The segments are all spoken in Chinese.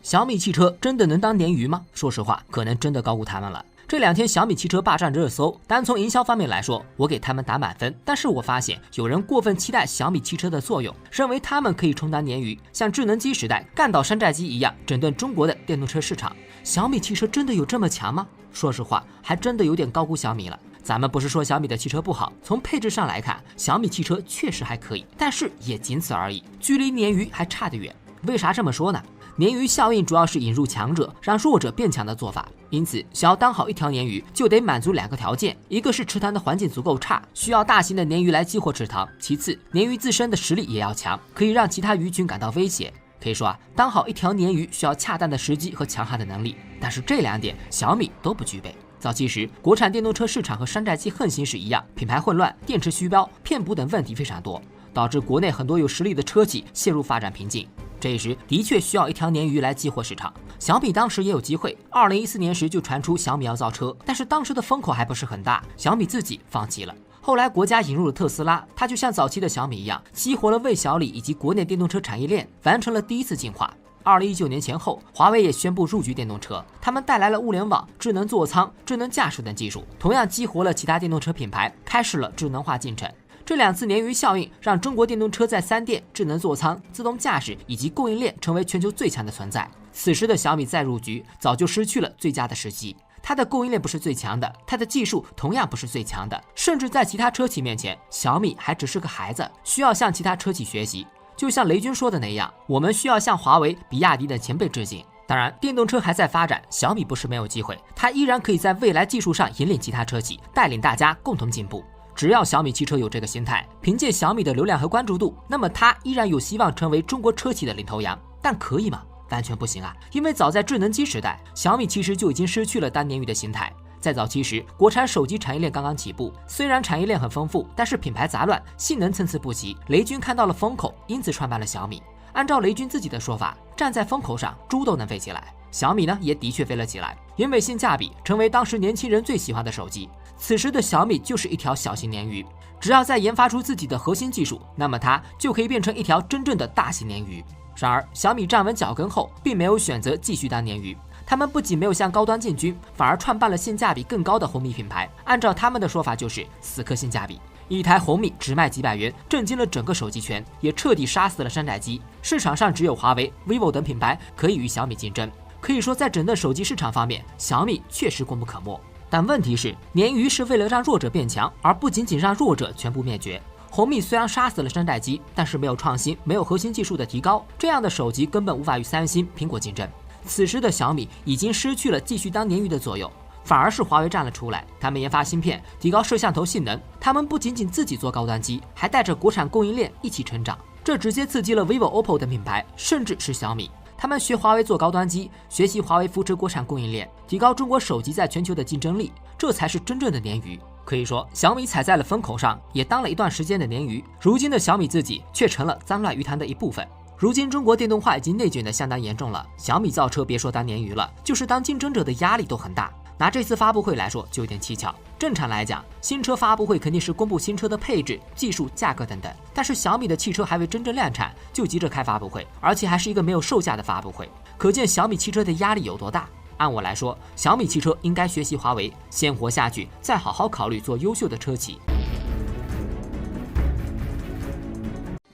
小米汽车真的能当鲶鱼吗？说实话，可能真的高估他们了。这2天小米汽车霸占热搜，单从营销方面来说，我给他们打满分。但是我发现有人过分期待小米汽车的作用，认为他们可以充当鲶鱼，像智能机时代干倒山寨机一样，整顿中国的电动车市场。小米汽车真的有这么强吗？说实话，还真的有点高估小米了。咱们不是说小米的汽车不好，从配置上来看，小米汽车确实还可以，但是也仅此而已，距离鲶鱼还差得远。为啥这么说呢？鲶鱼效应主要是引入强者，让弱者变强的做法。因此，想要当好一条鲶鱼，就得满足2个条件：一个是池塘的环境足够差，需要大型的鲶鱼来激活池塘；其次，鲶鱼自身的实力也要强，可以让其他鱼群感到威胁。可以说当好一条鲶鱼需要恰当的时机和强悍的能力，但是这2点小米都不具备。早期时，国产电动车市场和山寨机横行时一样，品牌混乱、电池虚标、骗补等问题非常多，导致国内很多有实力的车企陷入发展瓶颈。这时的确需要一条鲶鱼来激活市场。小米当时也有机会，2014年时就传出小米要造车，但是当时的风口还不是很大，小米自己放弃了。后来国家引入了特斯拉，它就像早期的小米一样，激活了魏小李以及国内电动车产业链，完成了第一次进化。2019年前后，华为也宣布入局电动车，他们带来了物联网、智能座舱、智能驾驶等技术，同样激活了其他电动车品牌，开始了智能化进程。这2次鲶鱼效应让中国电动车在3电、智能座舱、自动驾驶以及供应链成为全球最强的存在。此时的小米再入局，早就失去了最佳的时机。它的供应链不是最强的，它的技术同样不是最强的，甚至在其他车企面前，小米还只是个孩子，需要向其他车企学习。就像雷军说的那样，我们需要向华为、比亚迪等前辈致敬。当然，电动车还在发展，小米不是没有机会，它依然可以在未来技术上引领其他车企，带领大家共同进步。只要小米汽车有这个心态，凭借小米的流量和关注度，那么它依然有希望成为中国车企的领头羊。但可以吗？完全不行啊！因为早在智能机时代，小米其实就已经失去了当鲶鱼的心态。在早期时，国产手机产业链刚刚起步，虽然产业链很丰富，但是品牌杂乱，性能参差不齐。雷军看到了风口，因此创办了小米。按照雷军自己的说法，站在风口上，猪都能飞起来。小米呢，也的确飞了起来，因为性价比成为当时年轻人最喜欢的手机。此时的小米就是一条小型鲶鱼，只要再研发出自己的核心技术，那么它就可以变成一条真正的大型鲶鱼。然而，小米站稳脚跟后，并没有选择继续当鲶鱼。他们不仅没有向高端进军，反而创办了性价比更高的红米品牌。按照他们的说法，就是死磕性价比。一台红米只卖几百元，震惊了整个手机圈，也彻底杀死了山寨机。市场上只有华为、vivo 等品牌可以与小米竞争。可以说，在整顿手机市场方面，小米确实功不可没。但问题是，鲶鱼是为了让弱者变强，而不仅仅让弱者全部灭绝。红米虽然杀死了山寨机，但是没有创新，没有核心技术的提高，这样的手机根本无法与三星、苹果竞争。此时的小米已经失去了继续当鲶鱼的作用，反而是华为站了出来。他们研发芯片，提高摄像头性能。他们不仅仅自己做高端机，还带着国产供应链一起成长，这直接刺激了 vivo、OPPO 等品牌，甚至是小米。他们学华为做高端机，学习华为扶持国产供应链，提高中国手机在全球的竞争力，这才是真正的鲶鱼。可以说，小米踩在了风口上，也当了一段时间的鲶鱼。如今的小米自己却成了脏乱鱼塘的一部分。如今中国电动化已经内卷得相当严重了，小米造车别说当鲶鱼了，就是当竞争者的压力都很大。拿这次发布会来说，就有点蹊跷。正常来讲，新车发布会肯定是公布新车的配置、技术、价格等等，但是小米的汽车还未真正量产，就急着开发布会，而且还是一个没有售价的发布会，可见小米汽车的压力有多大。按我来说，小米汽车应该学习华为，先活下去，再好好考虑做优秀的车企。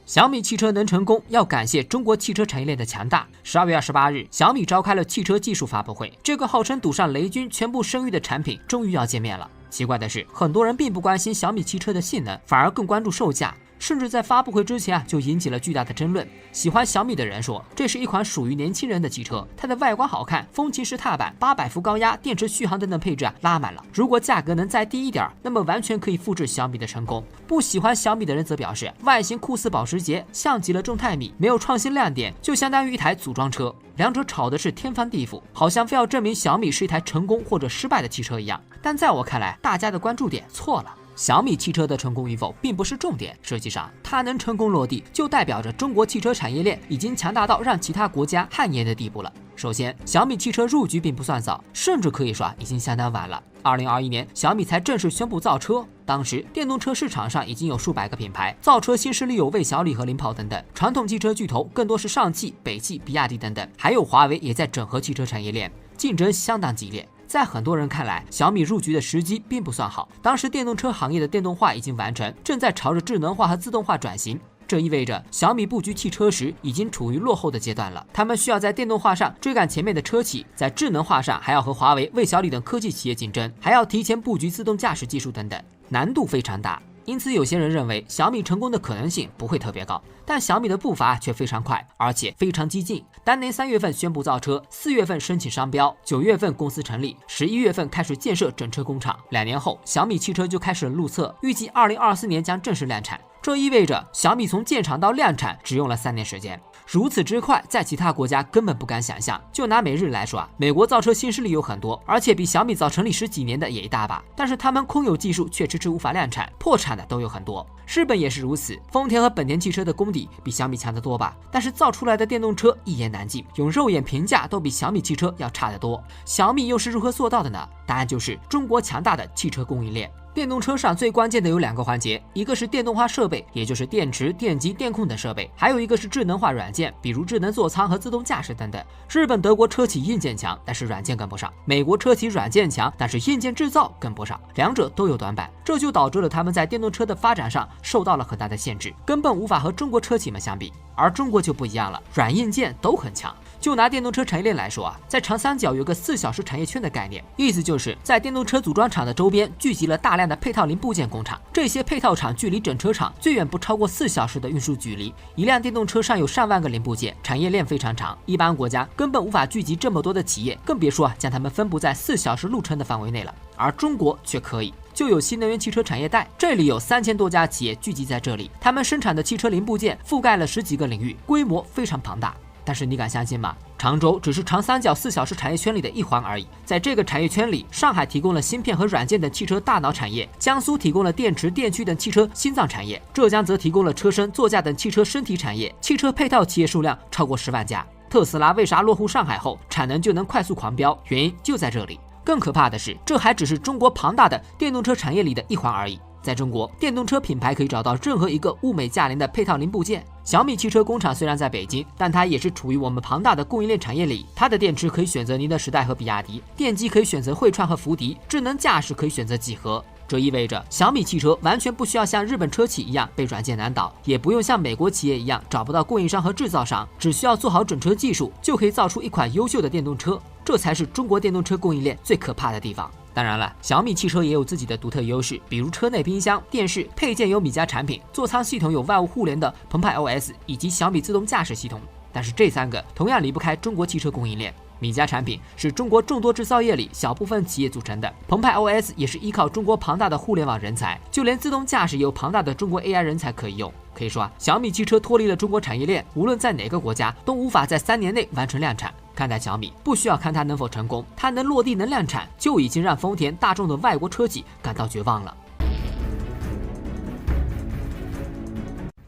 小米汽车能成功，要感谢中国汽车产业链的强大。12月28日，小米召开了汽车技术发布会，这个号称赌上雷军全部声誉的产品终于要见面了。奇怪的是，很多人并不关心小米汽车的性能，反而更关注售价。甚至在发布会之前就引起了巨大的争论。喜欢小米的人说，这是一款属于年轻人的汽车，它的外观好看，风琴式踏板，800伏高压，电池续航等等配置拉满了。如果价格能再低一点，那么完全可以复制小米的成功。不喜欢小米的人则表示，外形酷似保时捷，像极了众泰米，没有创新亮点，就相当于一台组装车。两者吵的是天翻地覆，好像非要证明小米是一台成功或者失败的汽车一样。但在我看来，大家的关注点错了。小米汽车的成功与否并不是重点，实际上它能成功落地，就代表着中国汽车产业链已经强大到让其他国家汗颜的地步了。首先，小米汽车入局并不算早，甚至可以说已经相当晚了。2021年，小米才正式宣布造车。当时电动车市场上已经有数百个品牌，造车新势力有魏小李和领跑等等，传统汽车巨头更多是上汽、北汽、比亚迪等等，还有华为也在整合汽车产业链，竞争相当激烈。在很多人看来，小米入局的时机并不算好。当时电动车行业的电动化已经完成，正在朝着智能化和自动化转型。这意味着小米布局汽车时已经处于落后的阶段了，他们需要在电动化上追赶前面的车企，在智能化上还要和华为、魏小李等科技企业竞争，还要提前布局自动驾驶技术等等，难度非常大。因此，有些人认为小米成功的可能性不会特别高，但小米的步伐却非常快，而且非常激进。当年3月份宣布造车，4月份申请商标，9月份公司成立，11月份开始建设整车工厂，2年后小米汽车就开始了路测，预计2024年将正式量产。这意味着小米从建厂到量产只用了3年时间，如此之快，在其他国家根本不敢想象。就拿美日来说啊，美国造车新势力有很多，而且比小米早成立10几年的也一大把，但是他们空有技术却迟迟无法量产，破产的都有很多。日本也是如此，丰田和本田汽车的功底比小米强得多吧，但是造出来的电动车一言难尽，用肉眼评价都比小米汽车要差得多。小米又是如何做到的呢？答案就是中国强大的汽车供应链。电动车上最关键的有2个环节，一个是电动化设备，也就是电池、电机、电控等设备，还有一个是智能化软件，比如智能座舱和自动驾驶等等。日本、德国车企硬件强，但是软件跟不上；美国车企软件强，但是硬件制造跟不上，两者都有短板，这就导致了他们在电动车的发展上受到了很大的限制，根本无法和中国车企们相比。而中国就不一样了，软硬件都很强。就拿电动车产业链来说啊，在长三角有个4小时产业圈的概念，意思就是在电动车组装厂的周边聚集了大量的配套零部件工厂，这些配套厂距离整车厂最远不超过4小时的运输距离。一辆电动车上有上万个零部件，产业链非常长，一般国家根本无法聚集这么多的企业，更别说将它们分布在4小时路程的范围内了。而中国却可以。就有新能源汽车产业带，这里有3000多家企业聚集在这里，他们生产的汽车零部件覆盖了10几个领域，规模非常庞大。但是你敢相信吗？常州只是长三角4小时产业圈里的一环而已。在这个产业圈里，上海提供了芯片和软件等汽车大脑产业，江苏提供了电池、电驱等汽车心脏产业，浙江则提供了车身、座驾等汽车身体产业，汽车配套企业数量超过10万家。特斯拉为啥落户上海后产能就能快速狂飙？原因就在这里。更可怕的是，这还只是中国庞大的电动车产业里的一环而已。在中国，电动车品牌可以找到任何一个物美价廉的配套零部件。小米汽车工厂虽然在北京，但它也是处于我们庞大的供应链产业里。它的电池可以选择宁德时代和比亚迪，电机可以选择汇创和福迪，智能驾驶可以选择几何。这意味着小米汽车完全不需要像日本车企一样被软件难倒，也不用像美国企业一样找不到供应商和制造商，只需要做好整车技术，就可以造出一款优秀的电动车。这才是中国电动车供应链最可怕的地方。当然了，小米汽车也有自己的独特优势，比如车内冰箱、电视配件有米家产品，座舱系统有万物互联的澎湃 OS 以及小米自动驾驶系统。但是这3个同样离不开中国汽车供应链。米家产品是中国众多制造业里小部分企业组成的，澎湃 OS 也是依靠中国庞大的互联网人才，就连自动驾驶也有庞大的中国 AI 人才可以用。可以说啊，小米汽车脱离了中国产业链，无论在哪个国家都无法在3年内完成量产。看待小米，不需要看它能否成功，它能落地能量产，就已经让丰田、大众的外国车企感到绝望了。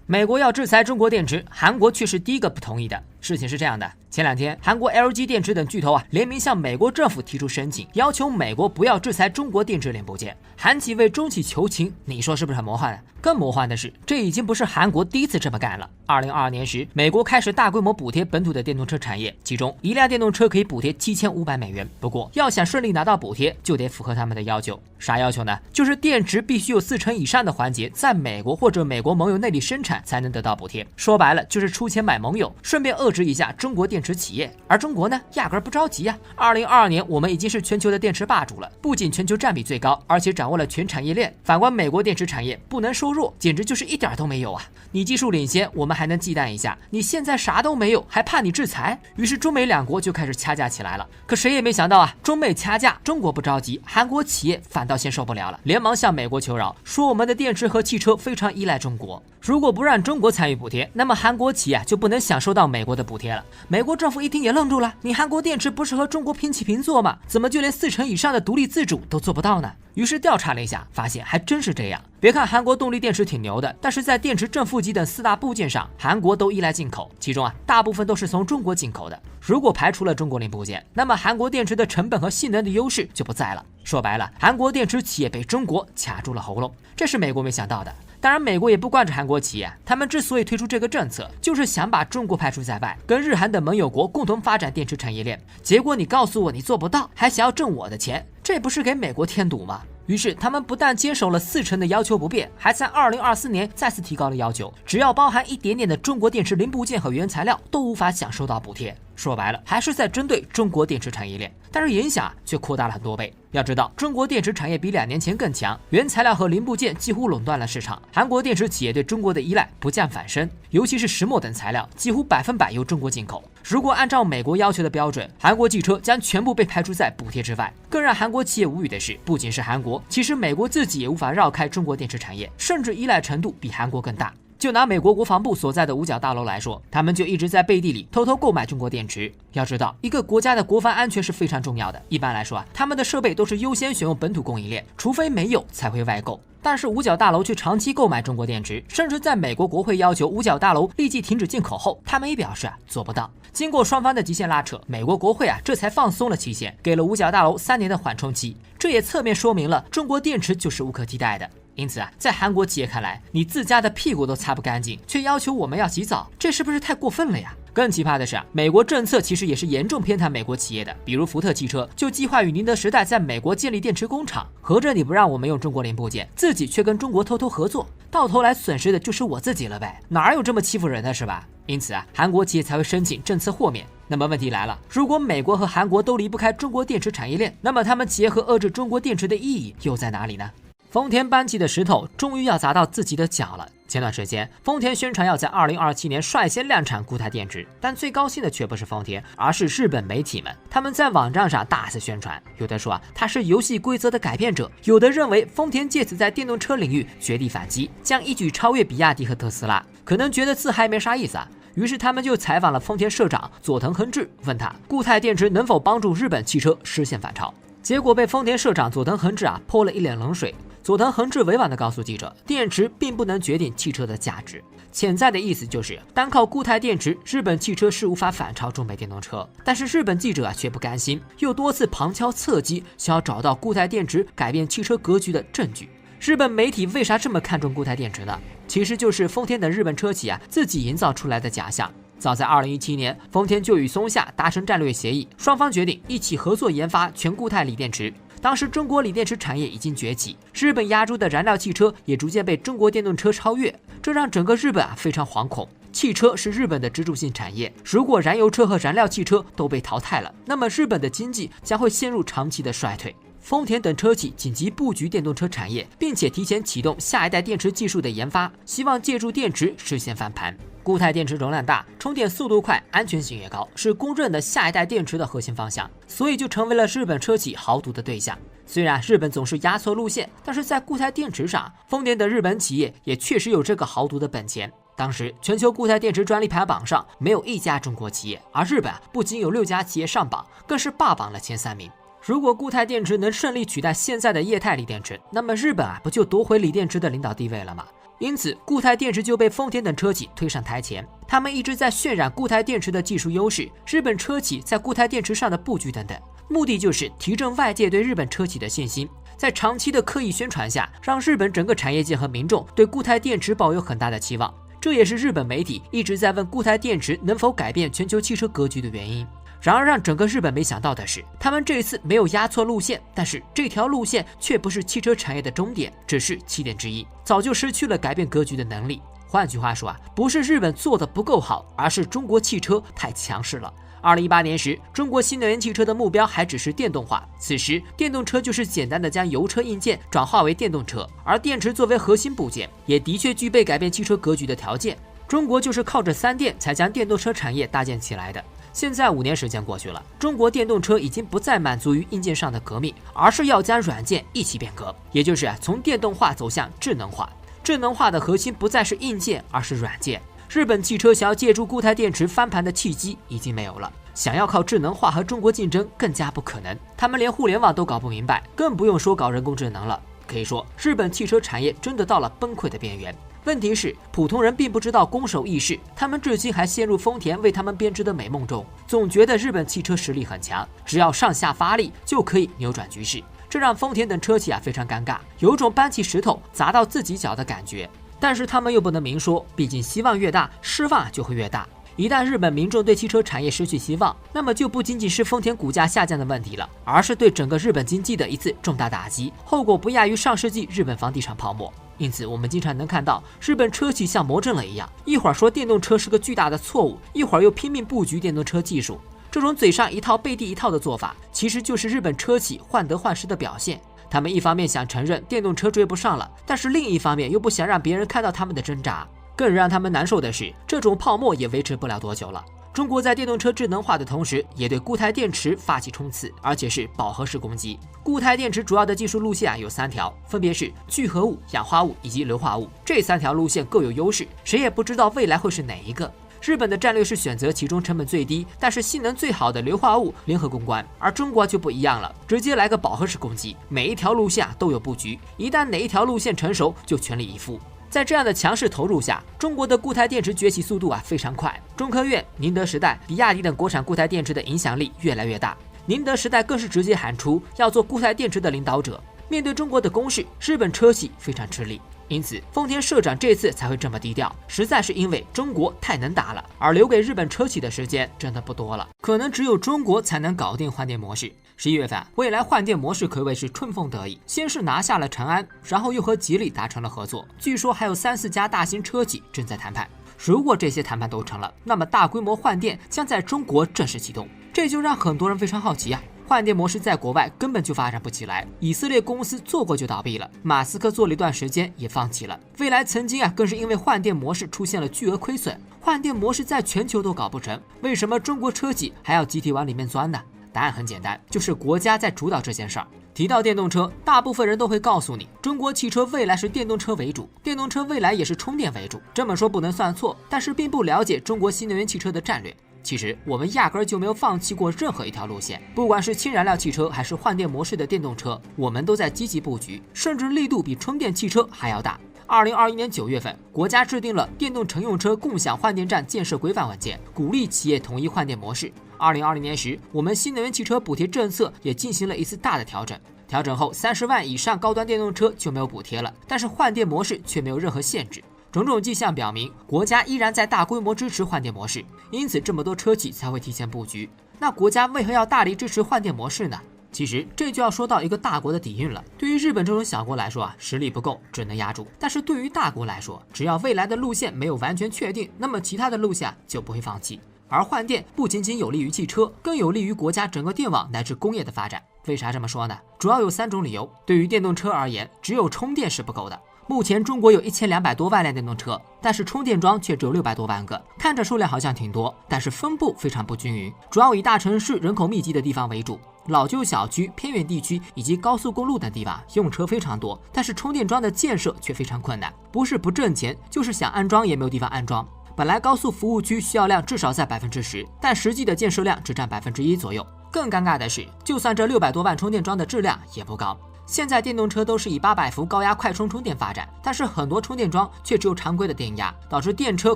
美国要制裁中国电池，韩国却是第一个不同意的。事情是这样的，前2天，韩国 LG 电池等巨头联名向美国政府提出申请，要求美国不要制裁中国电池零部件。韩企为中企求情，你说是不是很魔幻？更魔幻的是，这已经不是韩国第一次这么干了。2022年时，美国开始大规模补贴本土的电动车产业，其中一辆电动车可以补贴7500美元。不过，要想顺利拿到补贴，就得符合他们的要求。啥要求呢？就是电池必须有40%以上的环节在美国或者美国盟友内地生产才能得到补贴。说白了，就是出钱买盟友，顺便遏制一下中国电池企业。而中国呢，压根不着急啊。2022年，我们已经是全球的电池霸主了，不仅全球占比最高，而且掌握了全产业链。反观美国电池产业，不能说弱，简直就是一点都没有啊！你技术领先，我们还能忌惮一下，你现在啥都没有，还怕你制裁？于是中美两国就开始掐架起来了。可谁也没想到啊，中美掐架，中国不着急，韩国企业反倒先受不了了，连忙向美国求饶，说我们的电池和汽车非常依赖中国，如果不让中国参与补贴，那么韩国企业就不能享受到美国的补贴了。美国政府一听也愣住了，你韩国电池不是和中国平起平坐吗？怎么就连40%以上的独立自主都做不到呢？于是调查了一下，发现还真是这样。别看韩国动力电池挺牛的，但是在电池正负极等4大部件上，韩国都依赖进口，其中大部分都是从中国进口的。如果排除了中国零部件，那么韩国电池的成本和性能的优势就不在了。说白了，韩国电池企业被中国卡住了喉咙，这是美国没想到的。当然，美国也不惯着韩国企业，他们之所以推出这个政策，就是想把中国排除在外，跟日韩等盟友国共同发展电池产业链。结果你告诉我你做不到，还想要挣我的钱，这不是给美国添堵吗？于是他们不但坚守了40%的要求不变，还在2024年再次提高了要求，只要包含一点点的中国电池零部件和原材料，都无法享受到补贴。说白了，还是在针对中国电池产业链，但是影响却扩大了很多倍。要知道，中国电池产业比2年前更强，原材料和零部件几乎垄断了市场。韩国电池企业对中国的依赖不降反升，尤其是石墨等材料，几乎100%由中国进口。如果按照美国要求的标准，韩国汽车将全部被排除在补贴之外。更让韩国企业无语的是，不仅是韩国，其实美国自己也无法绕开中国电池产业，甚至依赖程度比韩国更大。就拿美国国防部所在的五角大楼来说，他们就一直在背地里偷偷购买中国电池。要知道，一个国家的国防安全是非常重要的。一般来说他们的设备都是优先选用本土供应链，除非没有才会外购。但是五角大楼却长期购买中国电池，甚至在美国国会要求五角大楼立即停止进口后，他们也表示做不到。经过双方的极限拉扯，美国国会这才放松了期限，给了五角大楼3年的缓冲期。这也侧面说明了中国电池就是无可替代的。因此在韩国企业看来，你自家的屁股都擦不干净，却要求我们要洗澡，这是不是太过分了呀？更奇葩的是美国政策其实也是严重偏袒美国企业的，比如福特汽车就计划与宁德时代在美国建立电池工厂，合着你不让我们用中国零部件，自己却跟中国偷偷合作，到头来损失的就是我自己了呗，哪有这么欺负人的是吧？因此韩国企业才会申请政策豁免。那么问题来了，如果美国和韩国都离不开中国电池产业链，那么他们结合遏制中国电池的意义又在哪里呢？丰田搬起的石头终于要砸到自己的脚了。前段时间，丰田宣传要在2027年率先量产固态电池，但最高兴的却不是丰田，而是日本媒体们。他们在网站上大肆宣传，有的说它是游戏规则的改变者，有的认为丰田借此在电动车领域绝地反击，将一举超越比亚迪和特斯拉。可能觉得自嗨没啥意思于是他们就采访了丰田社长佐藤恒志，问他固态电池能否帮助日本汽车实现反超。结果被丰田社长佐藤恒志泼了一脸冷水。佐藤恒志委婉地告诉记者，电池并不能决定汽车的价值，潜在的意思就是单靠固态电池，日本汽车是无法反超中美电动车。但是日本记者却不甘心，又多次旁敲侧击，想要找到固态电池改变汽车格局的证据。日本媒体为啥这么看重固态电池呢？其实就是丰田等日本车企自己营造出来的假象。早在2017年，丰田就与松下达成战略协议，双方决定一起合作研发全固态锂电池。当时中国锂电池产业已经崛起，日本压住的燃料汽车也逐渐被中国电动车超越，这让整个日本非常惶恐。汽车是日本的支柱性产业，如果燃油车和燃料汽车都被淘汰了，那么日本的经济将会陷入长期的衰退。丰田等车企紧急布局电动车产业，并且提前启动下一代电池技术的研发，希望借助电池实现翻盘。固态电池容量大，充电速度快，安全性也高，是公认的下一代电池的核心方向，所以就成为了日本车企豪赌的对象。虽然日本总是压错路线，但是在固态电池上，丰田的日本企业也确实有这个豪赌的本钱。当时全球固态电池专利排行榜上没有一家中国企业，而日本不仅有6家企业上榜，更是霸榜了前3名。如果固态电池能顺利取代现在的液态锂电池，那么日本不就夺回锂电池的领导地位了吗？因此固态电池就被丰田等车企推上台前，他们一直在渲染固态电池的技术优势，日本车企在固态电池上的布局等等，目的就是提振外界对日本车企的信心，在长期的刻意宣传下，让日本整个产业界和民众对固态电池抱有很大的期望。这也是日本媒体一直在问固态电池能否改变全球汽车格局的原因。然而让整个日本没想到的是，他们这次没有压错路线，但是这条路线却不是汽车产业的终点，只是起点之一，早就失去了改变格局的能力。换句话说不是日本做的不够好，而是中国汽车太强势了。2018年时，中国新能源汽车的目标还只是电动化，此时电动车就是简单的将油车硬件转化为电动车，而电池作为核心部件，也的确具备改变汽车格局的条件。中国就是靠着3电才将电动车产业搭建起来的。现在5年时间过去了，中国电动车已经不再满足于硬件上的革命，而是要将软件一起变革，也就是从电动化走向智能化。智能化的核心不再是硬件，而是软件。日本汽车想要借助固态电池翻盘的契机已经没有了，想要靠智能化和中国竞争更加不可能。他们连互联网都搞不明白，更不用说搞人工智能了。可以说，日本汽车产业真的到了崩溃的边缘。问题是，普通人并不知道攻守易势，他们至今还陷入丰田为他们编织的美梦中，总觉得日本汽车实力很强，只要上下发力就可以扭转局势。这让丰田等车企非常尴尬，有种搬起石头砸到自己脚的感觉。但是他们又不能明说，毕竟希望越大，失望就会越大。一旦日本民众对汽车产业失去希望，那么就不仅仅是丰田股价下降的问题了，而是对整个日本经济的一次重大打击，后果不亚于上世纪日本房地产泡沫。因此，我们经常能看到日本车企像魔怔了一样，一会儿说电动车是个巨大的错误，一会儿又拼命布局电动车技术。这种嘴上一套背地一套的做法，其实就是日本车企患得患失的表现。他们一方面想承认电动车追不上了，但是另一方面又不想让别人看到他们的挣扎。更让他们难受的是，这种泡沫也维持不了多久了。中国在电动车智能化的同时，也对固态电池发起冲刺，而且是饱和式攻击。固态电池主要的技术路线有3条，分别是聚合物、氧化物以及硫化物。这3条路线各有优势，谁也不知道未来会是哪一个。日本的战略是选择其中成本最低，但是性能最好的硫化物联合攻关，而中国就不一样了，直接来个饱和式攻击，每一条路线都有布局，一旦哪一条路线成熟，就全力以赴。在这样的强势投入下，中国的固态电池崛起速度非常快。中科院、宁德时代、比亚迪等国产固态电池的影响力越来越大。宁德时代更是直接喊出要做固态电池的领导者。面对中国的攻势，日本车企非常吃力。因此，丰田社长这次才会这么低调，实在是因为中国太能打了，而留给日本车企的时间真的不多了，可能只有中国才能搞定换电模式。11月份，蔚来换电模式可谓是春风得意，先是拿下了长安，然后又和吉利达成了合作，据说还有3、4家大型车企正在谈判。如果这些谈判都成了，那么大规模换电将在中国正式启动，这就让很多人非常好奇啊。换电模式在国外根本就发展不起来，以色列公司做过就倒闭了，马斯克做了一段时间也放弃了。蔚来曾经更是因为换电模式出现了巨额亏损，换电模式在全球都搞不成，为什么中国车企还要集体往里面钻呢？答案很简单，就是国家在主导这件事儿。提到电动车，大部分人都会告诉你，中国汽车未来是电动车为主，电动车未来也是充电为主。这么说不能算错，但是并不了解中国新能源汽车的战略。其实我们压根儿就没有放弃过任何一条路线，不管是氢燃料汽车还是换电模式的电动车，我们都在积极布局，甚至力度比充电汽车还要大。2021年9月份，国家制定了电动乘用车共享换电站建设规范文件，鼓励企业统一换电模式。2020年时，我们新能源汽车补贴政策也进行了一次大的调整。调整后，30万以上高端电动车就没有补贴了，但是换电模式却没有任何限制。种种迹象表明，国家依然在大规模支持换电模式，因此这么多车企才会提前布局。那国家为何要大力支持换电模式呢？其实这就要说到一个大国的底蕴了。对于日本这种小国来说实力不够，只能压住；但是对于大国来说，只要未来的路线没有完全确定，那么其他的路线就不会放弃。而换电不仅仅有利于汽车，更有利于国家整个电网乃至工业的发展。为啥这么说呢？主要有3种理由。对于电动车而言，只有充电是不够的。目前中国有1200多万辆电动车，但是充电桩却只有600多万个，看着数量好像挺多，但是分布非常不均匀，主要以大城市人口密集的地方为主，老旧小区、偏远地区以及高速公路等地方用车非常多，但是充电桩的建设却非常困难，不是不挣钱，就是想安装也没有地方安装。本来高速服务区需要量至少在10%，但实际的建设量只占1%左右。更尴尬的是，就算这600多万充电桩的质量也不高。现在电动车都是以800伏高压快充充电发展，但是很多充电桩却只有常规的电压，导致电车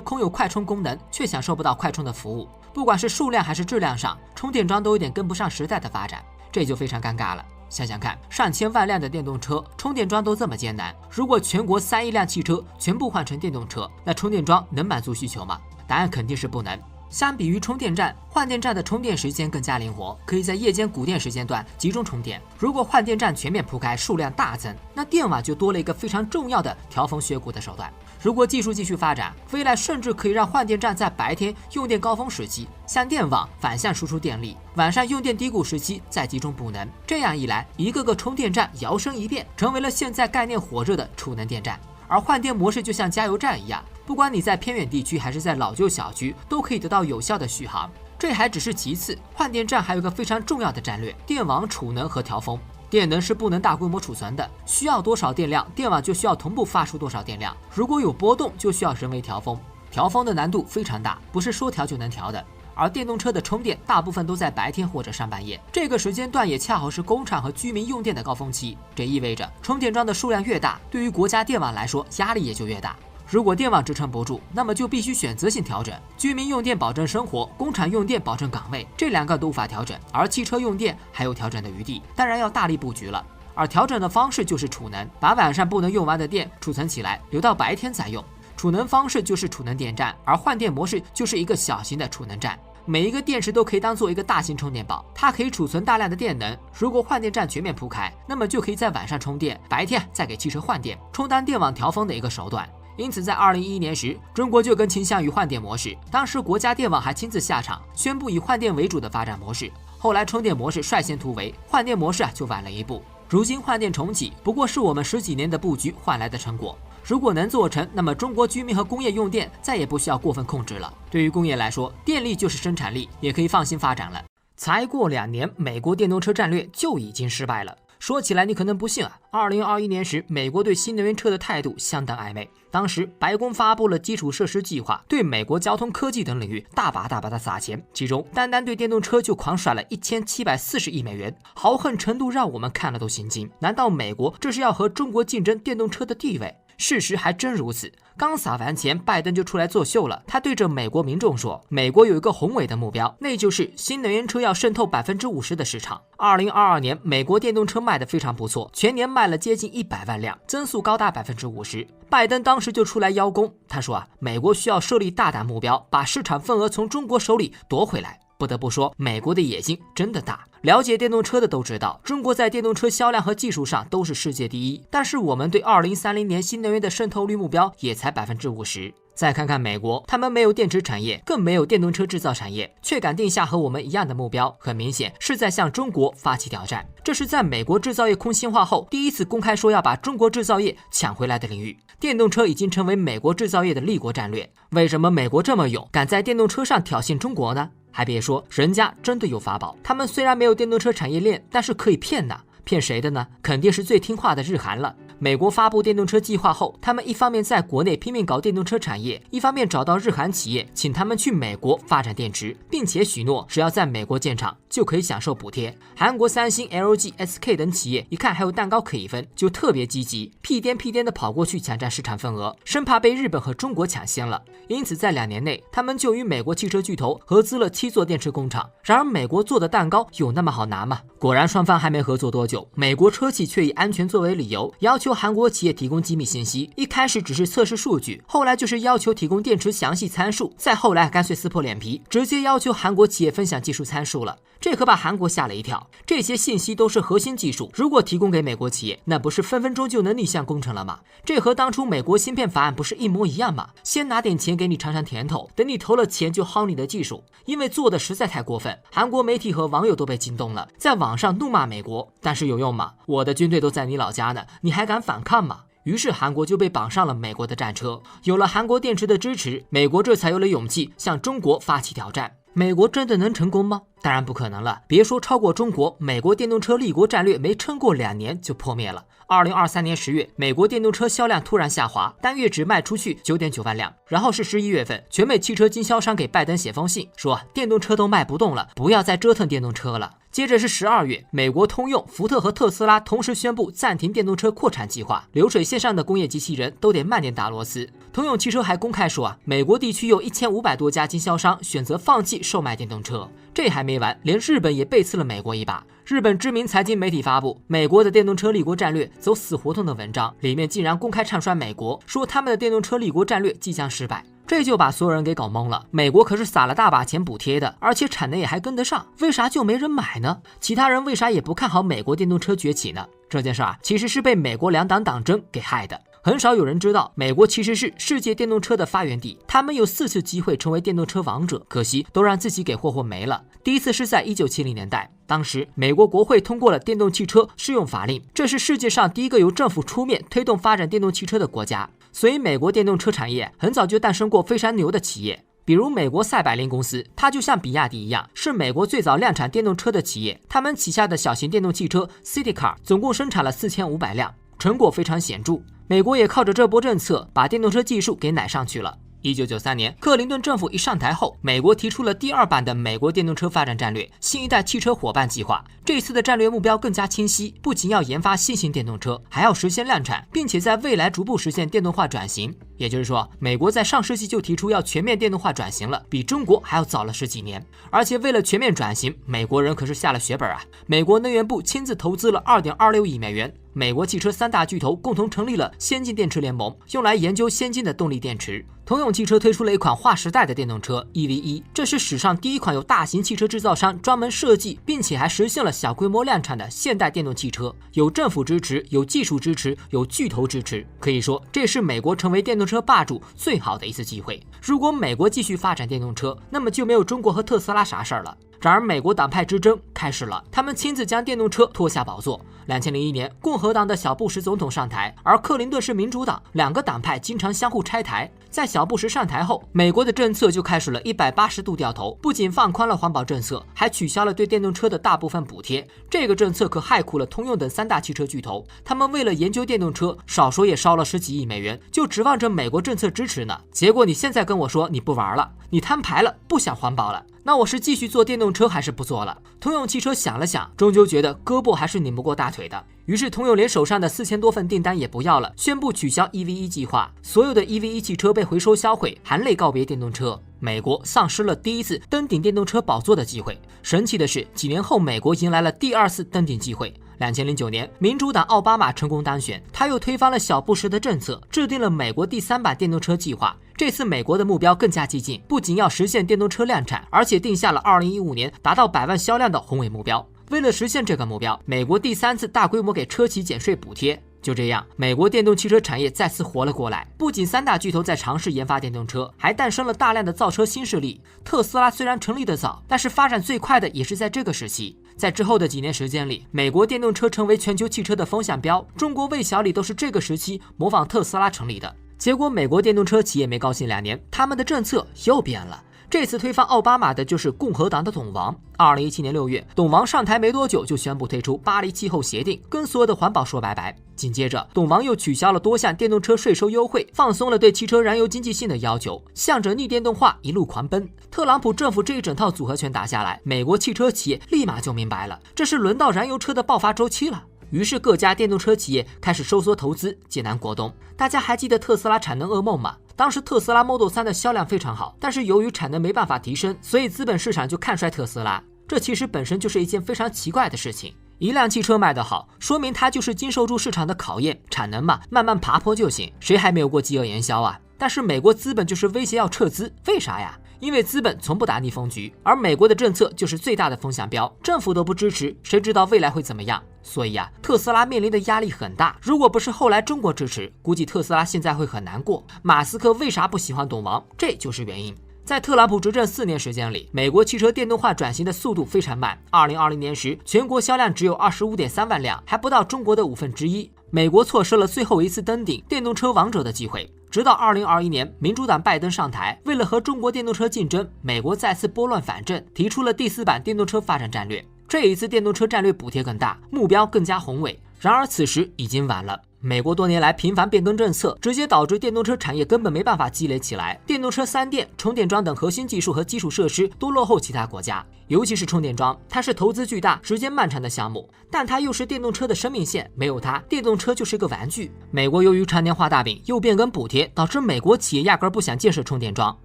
空有快充功能，却享受不到快充的服务。不管是数量还是质量上，充电桩都有点跟不上时代的发展，这就非常尴尬了。想想看，上千万辆的电动车充电桩都这么艰难，如果全国3亿辆汽车全部换成电动车，那充电桩能满足需求吗？答案肯定是不能。相比于充电站，换电站的充电时间更加灵活，可以在夜间谷电时间段集中充电。如果换电站全面铺开，数量大增，那电网就多了一个非常重要的调峰削谷的手段。如果技术继续发展，未来甚至可以让换电站在白天用电高峰时期向电网反向输出电力，晚上用电低谷时期再集中补能。这样一来，一个个充电站摇身一变，成为了现在概念火热的储能电站。而换电模式就像加油站一样，不管你在偏远地区还是在老旧小区，都可以得到有效的续航。这还只是其次，换电站还有一个非常重要的战略：电网储能和调峰。电能是不能大规模储存的，需要多少电量，电网就需要同步发出多少电量。如果有波动，就需要人为调峰。调峰的难度非常大，不是说调就能调的。而电动车的充电大部分都在白天或者上半夜，这个时间段也恰好是工厂和居民用电的高峰期。这意味着充电桩的数量越大，对于国家电网来说压力也就越大。如果电网支撑不住，那么就必须选择性调整。居民用电保证生活，工厂用电保证岗位，这两个都无法调整，而汽车用电还有调整的余地，当然要大力布局了。而调整的方式就是储能，把晚上不能用完的电储存起来，留到白天再用。储能方式就是储能电站，而换电模式就是一个小型的储能站。每一个电池都可以当做一个大型充电宝，它可以储存大量的电能。如果换电站全面铺开，那么就可以在晚上充电，白天再给汽车换电，充当电网调峰的一个手段。因此，在2011年时，中国就更倾向于换电模式。当时国家电网还亲自下场，宣布以换电为主的发展模式。后来充电模式率先突围，换电模式就晚了一步。如今换电重启，不过是我们10几年的布局换来的成果。如果能做成，那么中国居民和工业用电再也不需要过分控制了。对于工业来说，电力就是生产力，也可以放心发展了。才过2年，美国电动车战略就已经失败了。说起来你可能不信啊，2021年时，美国对新能源车的态度相当暧昧。当时白宫发布了基础设施计划，对美国交通科技等领域大把的撒钱，其中单对电动车就狂甩了1740亿美元，豪横程度让我们看了都心惊。难道美国这是要和中国竞争电动车的地位？事实还真如此。刚撒完钱，拜登就出来作秀了。他对着美国民众说，美国有一个宏伟的目标，那就是新能源车要渗透50%的市场。2022年，美国电动车卖得非常不错，全年卖了接近100万辆，增速高达50%。拜登当时就出来邀功，他说美国需要设立大胆目标，把市场份额从中国手里夺回来。不得不说，美国的野心真的大。了解电动车的都知道，中国在电动车销量和技术上都是世界第一，但是我们对2030年新能源的渗透率目标也才50%。再看看美国，他们没有电池产业，更没有电动车制造产业，却敢定下和我们一样的目标，很明显是在向中国发起挑战。这是在美国制造业空心化后，第一次公开说要把中国制造业抢回来的领域。电动车已经成为美国制造业的立国战略。为什么美国这么勇，敢在电动车上挑衅中国呢？还别说，人家真的有法宝。他们虽然没有电动车产业链，但是可以骗呐。骗谁的呢？肯定是最听话的日韩了。美国发布电动车计划后，他们一方面在国内拼命搞电动车产业，一方面找到日韩企业，请他们去美国发展电池，并且许诺只要在美国建厂就可以享受补贴。韩国三星、LG、SK 等企业一看还有蛋糕可以分，就特别积极，屁颠的跑过去抢占市场份额，生怕被日本和中国抢先了。因此在2年内，他们就与美国汽车巨头合资了7座电池工厂。然而美国做的蛋糕有那么好拿吗？果然双方还没合作多久，美国车企却以安全作为理由，要求韩国企业提供机密信息。一开始只是测试数据，后来就是要求提供电池详细参数，再后来干脆撕破脸皮，直接要求韩国企业分享技术参数了。这可把韩国吓了一跳。这些信息都是核心技术，如果提供给美国企业，那不是分分钟就能逆向工程了吗？这和当初美国芯片法案不是一模一样吗？先拿点钱给你尝尝甜头，等你投了钱就薅你的技术。因为做的实在太过分，韩国媒体和网友都被惊动了，在网上怒骂美国。但是有用吗？我的军队都在你老家呢，你还敢反抗吗？于是韩国就被绑上了美国的战车。有了韩国电池的支持，美国这才有了勇气向中国发起挑战。美国真的能成功吗？当然不可能了。别说超过中国，美国电动车立国战略没撑过2年就破灭了。2023年10月，美国电动车销量突然下滑，单月只卖出去9.9万辆。然后是11月份，全美汽车经销商给拜登写封信，说电动车都卖不动了，不要再折腾电动车了。接着是12月，美国通用、福特和特斯拉同时宣布暂停电动车扩产计划，流水线上的工业机器人都得慢点打螺丝。通用汽车还公开说美国地区有1500多家经销商选择放弃售卖电动车。这还没完，连日本也背刺了美国一把。日本知名财经媒体发布美国的电动车立国战略走死胡同的文章，里面竟然公开唱衰美国，说他们的电动车立国战略即将失败。这就把所有人给搞懵了。美国可是撒了大把钱补贴的，而且产能也还跟得上，为啥就没人买呢？其他人为啥也不看好美国电动车崛起呢？这件事其实是被美国2党党争给害的。很少有人知道，美国其实是世界电动车的发源地，他们有4次机会成为电动车王者，可惜都让自己给霍没了。第一次是在1970年代，当时美国国会通过了电动汽车适用法令，这是世界上第一个由政府出面推动发展电动汽车的国家。所以美国电动车产业很早就诞生过非常牛的企业，比如美国赛百灵公司，它就像比亚迪一样，是美国最早量产电动车的企业。他们旗下的小型电动汽车 City Car 总共生产了4500辆，成果非常显著。美国也靠着这波政策把电动车技术给奶上去了。1993年，克林顿政府一上台后，美国提出了第2版的美国电动车发展战略——新一代汽车伙伴计划。这次的战略目标更加清晰，不仅要研发新型电动车，还要实现量产，并且在未来逐步实现电动化转型。也就是说，美国在上世纪就提出要全面电动化转型了，比中国还要早了10几年。而且为了全面转型，美国人可是下了血本啊！美国能源部亲自投资了2.26亿美元。美国汽车3大巨头共同成立了先进电池联盟，用来研究先进的动力电池。通用汽车推出了一款划时代的电动车 EV1， 这是史上第一款由大型汽车制造商专门设计，并且还实现了小规模量产的现代电动汽车。有政府支持，有技术支持，有巨头支持，可以说这是美国成为电动车霸主最好的一次机会。如果美国继续发展电动车，那么就没有中国和特斯拉啥事儿了。然而，美国党派之争开始了，他们亲自将电动车拖下宝座。2001年，共和党的小布什总统上台，而克林顿是民主党，两个党派经常相互拆台。在小布什上台后，美国的政策就开始了180度掉头，不仅放宽了环保政策，还取消了对电动车的大部分补贴。这个政策可害苦了通用等3大汽车巨头，他们为了研究电动车，少说也烧了10几亿美元，就指望着美国政策支持呢。结果你现在跟我说你不玩了，你摊牌了，不想环保了。那我是继续做电动车还是不做了？通用汽车想了想，终究觉得胳膊还是拧不过大腿的。于是通用连手上的4000多份订单也不要了，宣布取消 EV1 计划，所有的 EV1 汽车被回收销毁，含泪告别电动车。美国丧失了第一次登顶电动车宝座的机会。神奇的是，几年后美国迎来了第2次登顶机会。2009年，民主党奥巴马成功当选，他又推翻了小布什的政策，制定了美国第3版电动车计划。这次美国的目标更加激进，不仅要实现电动车量产，而且定下了2015年达到100万销量的宏伟目标。为了实现这个目标，美国第3次大规模给车企减税补贴。就这样，美国电动汽车产业再次活了过来。不仅3大巨头在尝试研发电动车，还诞生了大量的造车新势力。特斯拉虽然成立的早，但是发展最快的也是在这个时期。在之后的几年时间里，美国电动车成为全球汽车的风向标。中国、魏小李都是这个时期模仿特斯拉成立的。结果，美国电动车企业没高兴2年，他们的政策又变了。这次推翻奥巴马的就是共和党的董王。2017年6月，董王上台没多久就宣布退出巴黎气候协定，跟所有的环保说拜拜。紧接着，董王又取消了多项电动车税收优惠，放松了对汽车燃油经济性的要求，向着逆电动化一路狂奔。特朗普政府这一整套组合拳打下来，美国汽车企业立马就明白了，这是轮到燃油车的爆发周期了。于是各家电动车企业开始收缩投资，艰难过冬。大家还记得特斯拉产能噩梦吗？当时特斯拉 Model 3的销量非常好，但是由于产能没办法提升，所以资本市场就看衰特斯拉。这其实本身就是一件非常奇怪的事情。一辆汽车卖得好，说明它就是经受住市场的考验，产能嘛，慢慢爬坡就行。谁还没有过饥饿营销啊？但是美国资本就是威胁要撤资，为啥呀？因为资本从不打逆风局，而美国的政策就是最大的风向标，政府都不支持，谁知道未来会怎么样？所以啊，特斯拉面临的压力很大。如果不是后来中国支持，估计特斯拉现在会很难过。马斯克为啥不喜欢董王？这就是原因。在特朗普执政4年时间里，美国汽车电动化转型的速度非常慢。2020年时，全国销量只有25.3万辆，还不到中国的1/5。美国错失了最后一次登顶电动车王者的机会。直到2021年，民主党拜登上台，为了和中国电动车竞争，美国再次拨乱反正，提出了第4版电动车发展战略。这一次电动车战略补贴更大，目标更加宏伟。然而此时已经晚了。美国多年来频繁变更政策，直接导致电动车产业根本没办法积累起来。电动车3电、充电桩等核心技术和基础设施都落后其他国家，尤其是充电桩，它是投资巨大、时间漫长的项目，但它又是电动车的生命线，没有它，电动车就是个玩具。美国由于常年画大饼，又变更补贴，导致美国企业压根不想建设充电桩。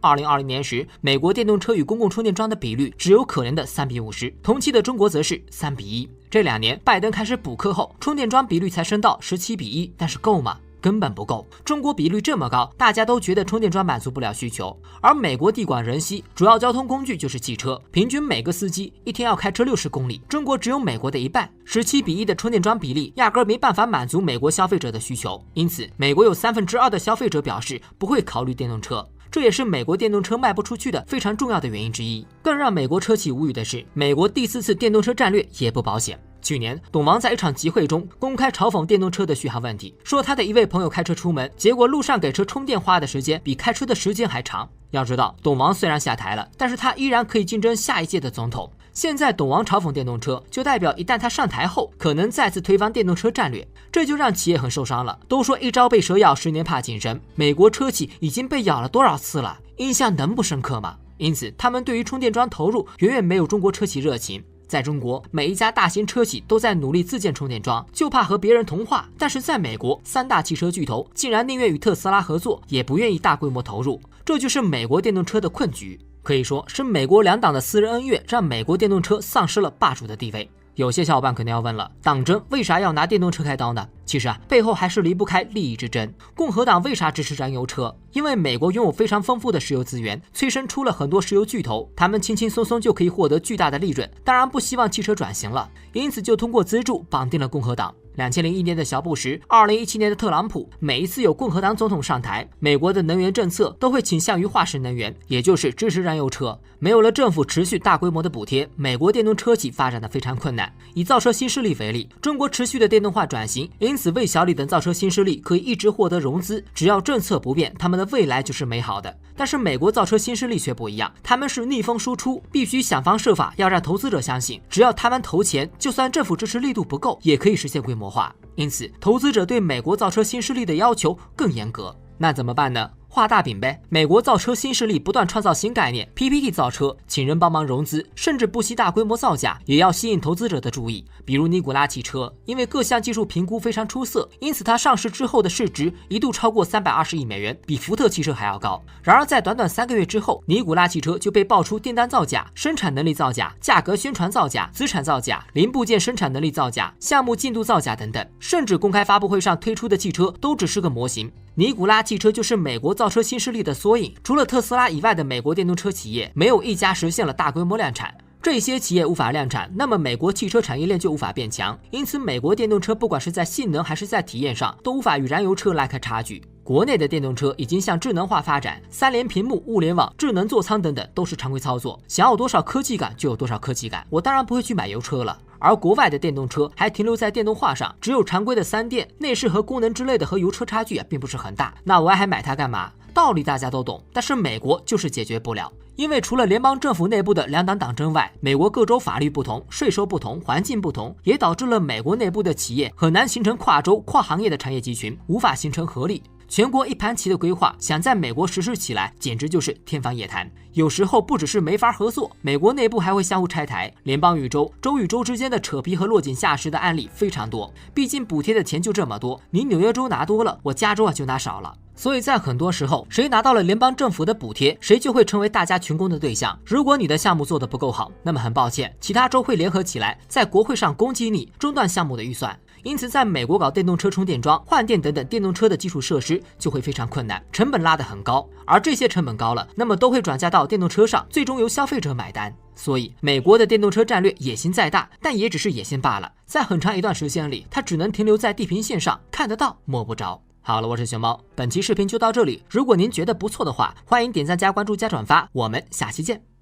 2020年时，美国电动车与公共充电桩的比率只有可怜的3:50，同期的中国则是3:1。这2年，拜登开始补课后，充电桩比率才升到17:1，但是够吗？根本不够。中国比率这么高，大家都觉得充电桩满足不了需求。而美国地广人稀，主要交通工具就是汽车，平均每个司机一天要开车60公里，中国只有美国的一半。17:1的充电桩比例压根没办法满足美国消费者的需求，因此美国有2/3的消费者表示不会考虑电动车。这也是美国电动车卖不出去的非常重要的原因之一。更让美国车企无语的是，美国第4次电动车战略也不保险。去年，董王在一场集会中公开嘲讽电动车的续航问题，说他的一位朋友开车出门，结果路上给车充电花的时间比开车的时间还长。要知道，董王虽然下台了，但是他依然可以竞争下一届的总统。现在董王嘲讽电动车，就代表一旦他上台后，可能再次推翻电动车战略，这就让企业很受伤了。都说一朝被蛇咬，10年怕井绳，美国车企已经被咬了多少次了？印象能不深刻吗？因此，他们对于充电桩投入远远没有中国车企热情。在中国，每一家大型车企都在努力自建充电桩，就怕和别人同化。但是在美国，3大汽车巨头竟然宁愿与特斯拉合作，也不愿意大规模投入，这就是美国电动车的困局。可以说是美国2党的私人恩怨，让美国电动车丧失了霸主的地位。有些小伙伴可能要问了，党争为啥要拿电动车开刀呢？其实背后还是离不开利益之争。共和党为啥支持燃油车？因为美国拥有非常丰富的石油资源，催生出了很多石油巨头，他们轻轻松松就可以获得巨大的利润，当然不希望汽车转型了，因此就通过资助绑定了共和党。2001年的小布什，2017年的特朗普，每一次有共和党总统上台，美国的能源政策都会倾向于化石能源，也就是支持燃油车。没有了政府持续大规模的补贴，美国电动车企发展的非常困难。以造车新势力为例，中国持续的电动化转型，因此魏小李等造车新势力可以一直获得融资，只要政策不变，他们的未来就是美好的。但是美国造车新势力却不一样，他们是逆风输出，必须想方设法要让投资者相信，只要他们投钱，就算政府支持力度不够，也可以实现规模化。因此，投资者对美国造车新势力的要求更严格。那怎么办呢？画大饼呗！美国造车新势力不断创造新概念 ，PPT 造车，请人帮忙融资，甚至不惜大规模造假，也要吸引投资者的注意。比如尼古拉汽车，因为各项技术评估非常出色，因此它上市之后的市值一度超过320亿美元，比福特汽车还要高。然而在短短3个月之后，尼古拉汽车就被爆出订单造假、生产能力造假、价格宣传造假、资产造假、零部件生产能力造假、项目进度造假等等，甚至公开发布会上推出的汽车都只是个模型。尼古拉汽车就是美国造车新势力的缩影，除了特斯拉以外的美国电动车企业，没有一家实现了大规模量产。这些企业无法量产，那么美国汽车产业链就无法变强，因此美国电动车不管是在性能还是在体验上，都无法与燃油车拉开差距。国内的电动车已经向智能化发展，3联屏幕、物联网、智能座舱等等都是常规操作，想要多少科技感就有多少科技感，我当然不会去买油车了。而国外的电动车还停留在电动化上，只有常规的3电，内饰和功能之类的和油车差距并不是很大，那我还买它干嘛？道理大家都懂，但是美国就是解决不了。因为除了联邦政府内部的2党党争外，美国各州法律不同，税收不同，环境不同，也导致了美国内部的企业很难形成跨州、跨行业的产业集群，无法形成合力。全国一盘棋的规划，想在美国实施起来，简直就是天方夜谭。有时候不只是没法合作，美国内部还会相互拆台，联邦与州、州与州之间的扯皮和落井下石的案例非常多。毕竟补贴的钱就这么多，你纽约州拿多了，我加州就拿少了。所以在很多时候，谁拿到了联邦政府的补贴，谁就会成为大家群攻的对象。如果你的项目做得不够好，那么很抱歉，其他州会联合起来，在国会上攻击你，中断项目的预算。因此，在美国搞电动车充电桩、换电等等电动车的基础设施就会非常困难，成本拉得很高。而这些成本高了，那么都会转嫁到电动车上，最终由消费者买单。所以，美国的电动车战略野心再大，但也只是野心罢了。在很长一段时间里，它只能停留在地平线上，看得到摸不着。好了，我是熊猫，本期视频就到这里。如果您觉得不错的话，欢迎点赞、加关注、加转发，我们下期见。